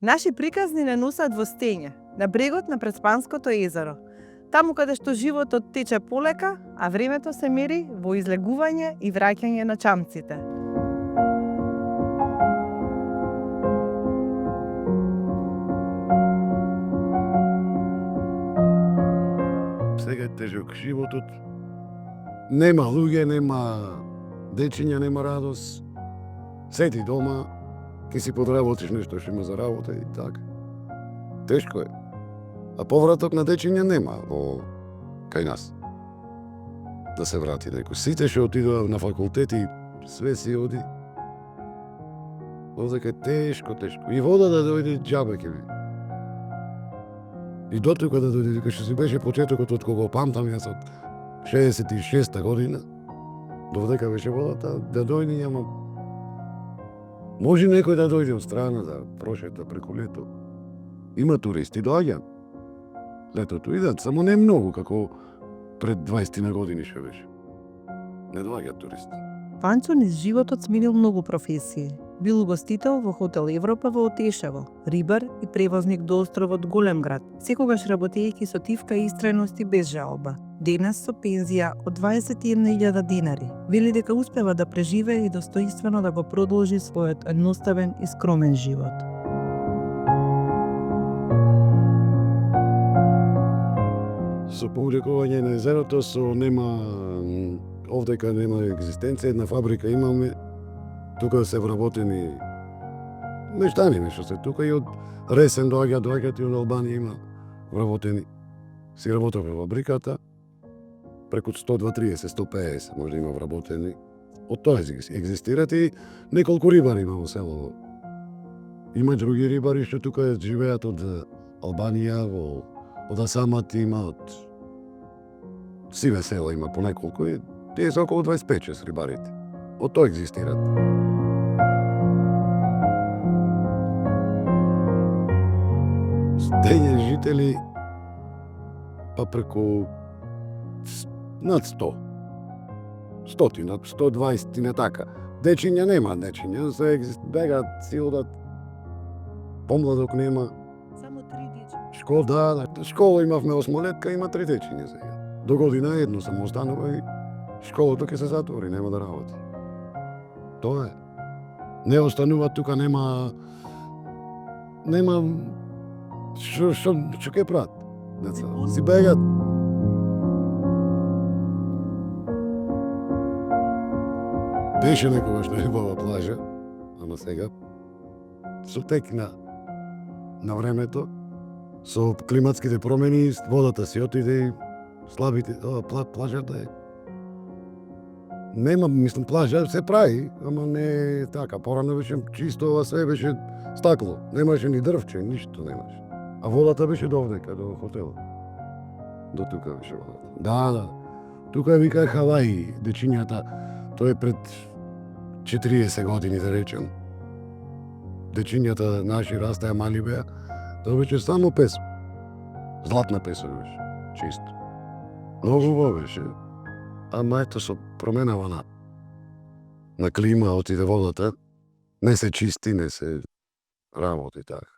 Наши приказни не носат во стење, на брегот на Преспанското езеро, таму каде што животот тече полека, а времето се мери во излегување и враќање на чамците. Сега е тежок животот. Нема луѓе, нема дечиња, нема радост. Седи дома, ке си подработиш нешто што има за работа и така. Тешко е. А повраток на дечиња нема кај нас. Да се врати некој. Сите што отидува на факултети, све си оди. Овдека е тешко. И вода да дојде џабе ке би. И дотука да дојде, дека што си беше почетокот од кога памтам јас од 66-та година, додека беше водата, да дојде, ама може некој да дојде од страна да прошета преку лето. Има туристи, доаѓа. Летото идат, само не многу, како пред 20 на години што беше. Не доаѓаат туристи. Ванчо низ животот сменил многу професии. Бил угостител во хотел Европа во Отешево, рибар и превозник до островот Големград, секогаш работејќи со тивка и истрајност и без жалба. Денес со пензија од 21.000 динари, вели дека успева да преживее и достоинствено да го продолжи својот едноставен и скромен живот. Со повлекување на езерото, овдека нема екзистенција, една фабрика имаме, тука се вработени мештани нешто се тука и од Ресен доаѓаат и од Албанија има вработени. Си работев во фабриката, преку 130, 150 може има вработени. Од тоа екзистират и неколку рибари има во село. Има други рибари што тука живеат од Албанија, од Асамат има, од сиве села има по неколку и тие се околу 25 рибарите. Од тоа екзистират. Дење жители па преку над 100. 120 не така. Дечиња нема дечиња, се бегаат, си одат. Помладок нема. Само 3 дечиња. Школа имавме 8-летка, има 3 дечиња сега. До година едно само останува и школата ќе се затвори, нема да работи. Тоа е. Не останува тука, нема што ќе прават. Деца си бегат. Беше некогаш на убава плажа, ама сега со тек на времето, со климатските промени, водата си отиде и слабите, плажата е. Нема, мислам, плажа се прави, ама не е така. Порано беше чисто, ова све беше стакло. Немаше ни дрвче, ништо немаше. А водата беше довдека, до хотелот. До тука беше водата. Да. Тука вика Хаваи, дечињата. Тоа е пред 40 години, да речем. Дечињата наши растаја мали беа. Тоа беше само песо. Златна песо беше, чисто. Многу убаво беше. Ама ето со променава на клима отиде водата, не се чисти, не се работи така.